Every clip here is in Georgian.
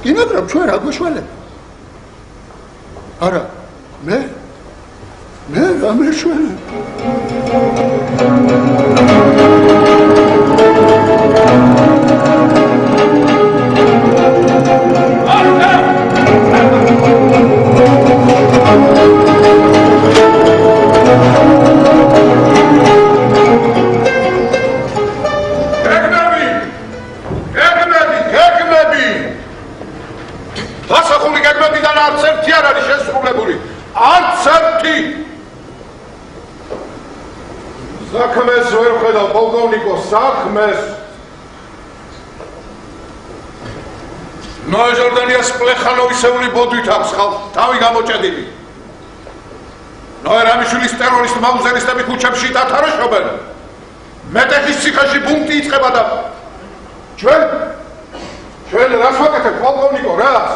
კი მაგრამ ჩვენ რა გვეშველებ? არა, მე რა მეშველებ? საქმეს ვერ ხედავ პოლკოვნიკო, საქმეს. ნოე ჟორდანიას პლეხანოვისეული ბოდვით აქვს ხალხი, თავი გამოჭედილი. ნოე რამიშვილის ტერორისტ მაუზერისტები ქუჩებში დათარაშობენ. მეტეხის ციხეში ბუნტი იწყება და ჩვენ რას ვაკეთებ პოლკოვნიკო, რას?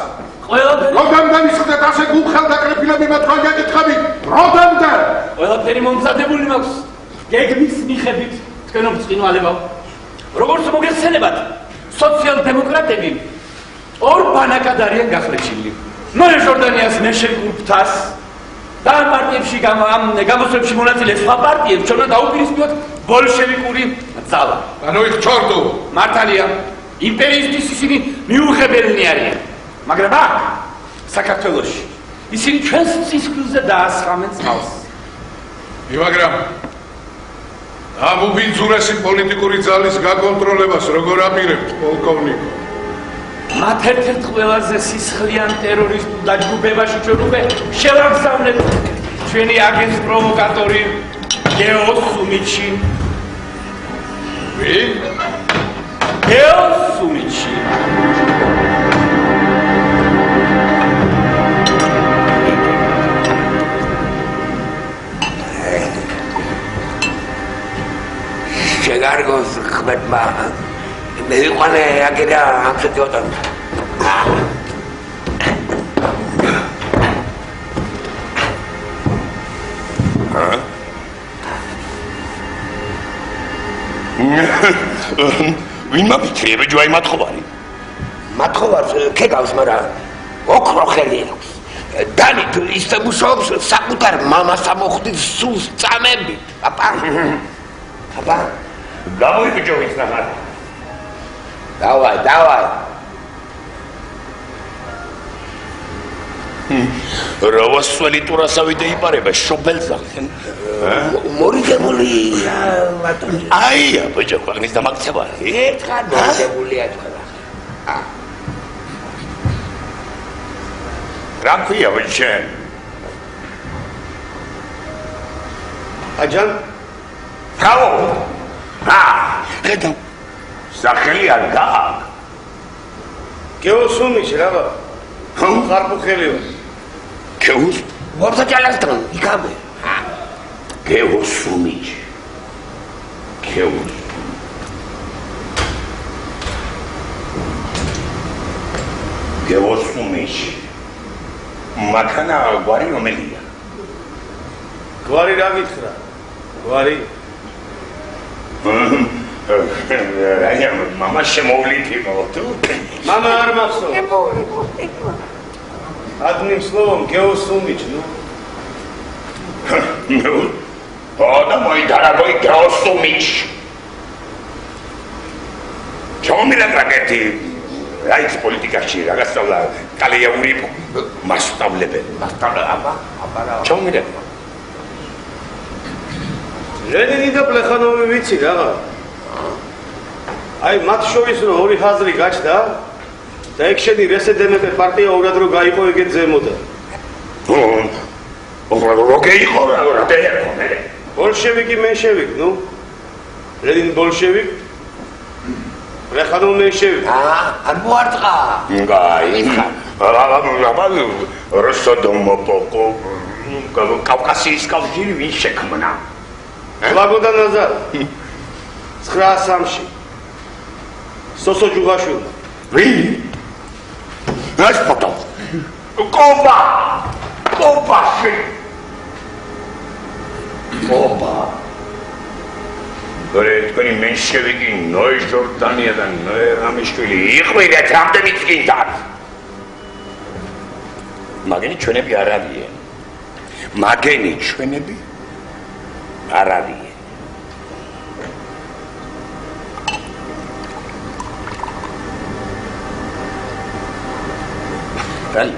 Rodamdan ისხდეთ ასე გულხელდაკრეფილები მათ რა გეკითხები? Rodamdan! ყველაფერი მომზადებული მაქვს. გეგმის მიხედვით თქვენ ბრწყინვალებავ. როგორც მოგეხსენებათ, სოციალ-დემოკრატები ორ ბანაკად არიან გახლეჩილი. ნოე ჟორდანიას მეშეგულფთას და პარტიებში გამოსვლებში მონაწილე სხვა პარტიებს ჩვენ დაუპირისპიროთ ბოლშევიკური ძალა. ანუ იქ ჩორდო. მართალია, იმპერიისთვის ისინი მიუღებელნი არიან. მაგრამ აქ საქართველოში ისინი ჩვენს წისქვილზე დაასხამენ წყალს. მაგრამ ამ უბინძურესი პოლიტიკური ძალის გაკონტროლებას როგორ აპირებთ, პოლკოვნიკო? მათ ერთ-ერთ ყველაზე სისხლიან ტერორისტულ დაჯგუფებაში ჩვენ უკვე შევაგზავნეთ ჩვენი აგენტ პროვოკატორი გეო სუმიჩი. ვინ? გეო სუმიჩი. შეგარგოს ხმეთმა მე ვიყვანე აგერა ამხეთი ოტან ვინ მაფიქრე ჯვაი მათხოვარი? მათხოვარს ქეგავს, მაგრამ ოქრო ხელი აქვს. დანით ისე მუშაობს საკუთარ მამას ამოხდის სულს წამები. აბა გამოიბიჯო ის ნახარ. დავაი. რავასველი ტურასავი დაიპარება შობელზა. მორიგებული აია, ბიჭო, ქვეყნის დამაქცევა. ერთხელ მორიგებულია თქვა. რა ქვია ბიჭო? აჯან ბრავო. ხედავ. სახელი არ გააქვს. გეოსუმიჩი რა? ხარბუ ხელიო. გეოს? ვარდა ჯალასთან იქამე. გეოსუმიჩი. გეოსუმიჩი. მაქანა გვარი რომელია? გვარი რა გითხრა? გვარი რაია მამა შემოვლით იყო თუ? მამა არ მახსოვს. Одним словом, Геосумич, ну. Да, мой дорогой Геосумич. Чего мне трагедии? Райс политикაში რაღაცა კალეიური მასშტაბლებელი. აბა. Чего мне? ლენინი და პლეხანოვი ვიცი რა. აი მათ შორის რო ორი ხაზრი გაჩნდა და ეგ შენი რსდმპ პარტია ორად რო გაიყო ეგეთ ზემოდა. როგორ იყო რა დაერქო მე? ბოლშევიკი მენშევიკ, ნუ. ლენინი ბოლშევიკ. პლეხანოვი მენშევიკ. არ მოარტყა. გაი. აბა რუსოდომოპოკო კავკასიის კავშირი ვინ შექმნა? ლაგოდან ნაზარ 903-ში სოსო ჯუღაშვილი. ვინ? რას ფოტო? კოპაში. თქვენი მენშევიკი ნოე ჟორდანია და ნოე რამიშვილი იყვნენ რამდენი წინდა? მაგენი ჩვენები არ არიან. მაგენი ჩვენები არ არიან. Right.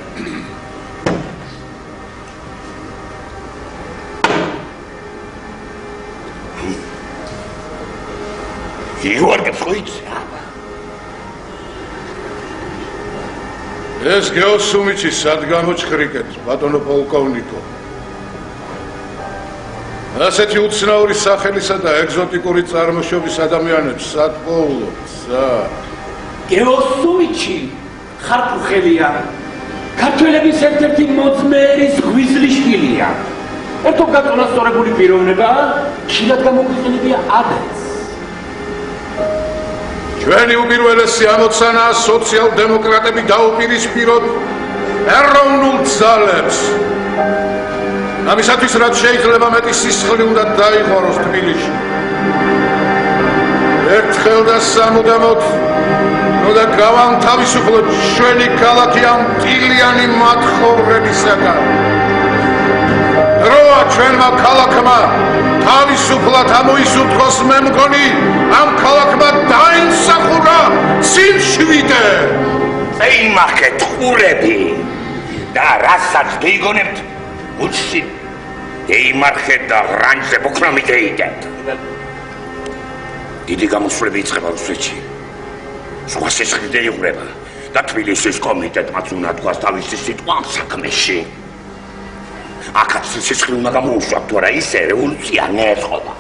იუარგებს ხო იცი? ეს გეოსუმიჩი სად გამოჩხრიკეთ, ბატონო პოლკოვნიკო? ასეთი უცნაური სახელისა და ეგზოტიკური წარმოშობის ადამიანებს სად პოულობთ? გეოსუმიჩი ხარკუხელია. ქართველების ერთ-ერთი მოძმერის ღვიძლიშვილია. ერთობ გაწონასწორებული პიროვნება, ხშირად გამოგვიყენებია ადრეც. ჩვენი უპირველესი ამოცანაა სოციალ-დემოკრატები დაუპირისპიროთ ეროვნულ ძალებს. ამისათვის რაც შეიძლება მეტი სისხლი უნდა დაიღოროს თბილისში. ერთხელ და სამუდამოდ და გავანთავისუფლოთ ჩვენი ქალაქი ამ ტილიანი მათხოვრებისაგან. დროა ჩვენმა ქალაქმა თავისუფლად ამოისურთხოს. მე მგონი ამ ქალაქმა დაიმსახურა სიმშვიდე. წეიმახეთ ხურები და რასაც გეიგონებთ უჩში ეიმარხეთ და რანჯზე ბოქნამით ეიდეთ. დიდი გამოსვლები იწყება რუსეთში. სხვა სისხლი დაიღვრება და თბილისის კომიტეტმაც უნდა თქვას თავისი სიტყვა ამ საქმეში. აქაც სისხლი უნდა გამოუშვათ, თუ არა ისე რევოლუცია ნერწყობა.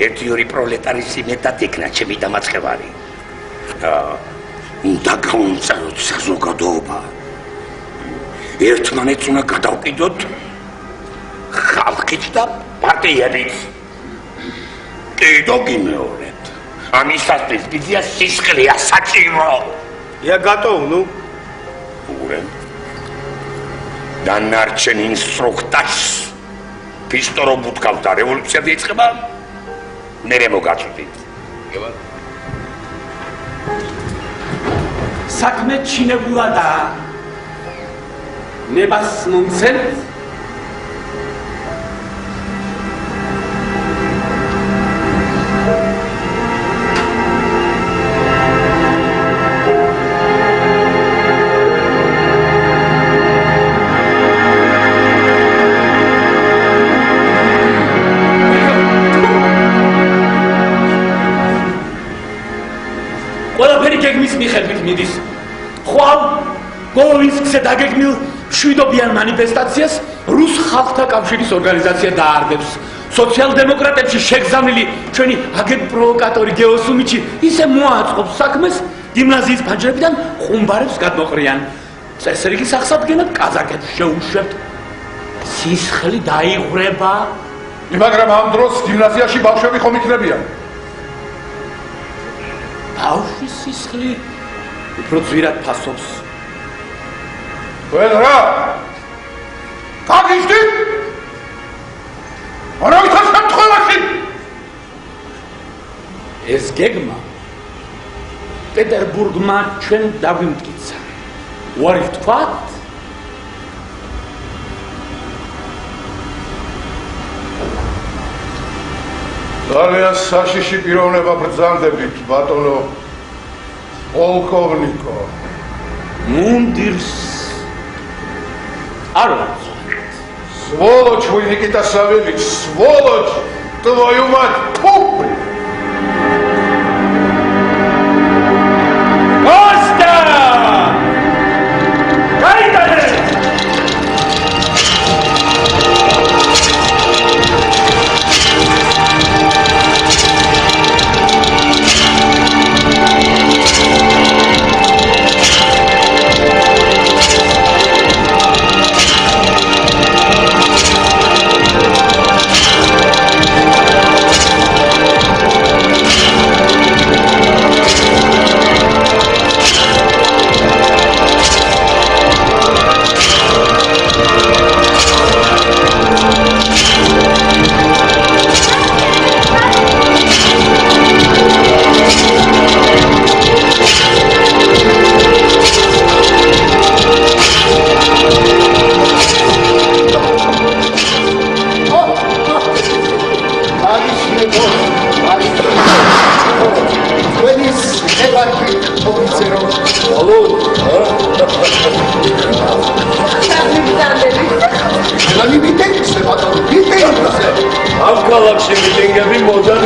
ერთი-ორი პროლეტარის მეტად იქნა ჩემი დამარცხებარი. უნდა გავუმწეროთ საზოგადოება. ერთმანეთს უნდა გადავყიდოთ ხალხით და პარტიებით. კიდო გიმეორებთ. ამისათვის ბიზია სისხლია საჭირო. ია გატოვნუ? ურემ. დანარჩენ ინსტრუქტაჟს პისტორო ბუთქავ და რევოლუცია დაიწყება. მერე მოგაწვდით. საქმე ჩინებულადაა. ნებას მომცემთ? ყველაფერი გეგმის მიხედვით მიდის. ხვალ გოლოვინსკზე დაგეგმილ მშვიდობიან მანიფესტაციას რუს ხალხთა კავშირის ორგანიზაცია დაარბებს. სოციალ-დემოკრატებში შეგზავნილი ჩვენი აგენტ-პროვოკატორი გეოსუმიჩი ისე მოაწყობს საქმეს, გიმნაზიის ფანჯრებიდან ხუმბარებს გადმოყრიან. წესრიგის აღსადგენად კაზაკებს შეუშვებთ. სისხლი დაიღვრება. მაგრამ ამ დროს გიმნაზიაში ბავშვები ხომ იქნებიან? ბავშვის სისხლი უფრო ძვირად ფასობს. თქვენ რა? გაგიჟდით? არავითარ შემთხვევაში? ეს გეგმა პეტერბურგმა ჩვენ დაგვიმტკიცა. უარი ვთქვათ? ძალიან საშიში პიროვნება ბრძანდებით, ბატონო პოლკოვნიკო. მუნდირს არ ვაცვით. Сволочь вы, Никита Савельевич, сволочь! Твою мать! Фу! Коста! Кайдане! ოფიცერო. ალო, ლანი მიტენგზე ბატონო, მიტენგზე. ამ ქალაქში მიტინგები მოდან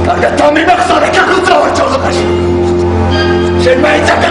Carga, tome, no sabe qué ha cruzado el chorro, casi. Se me echa que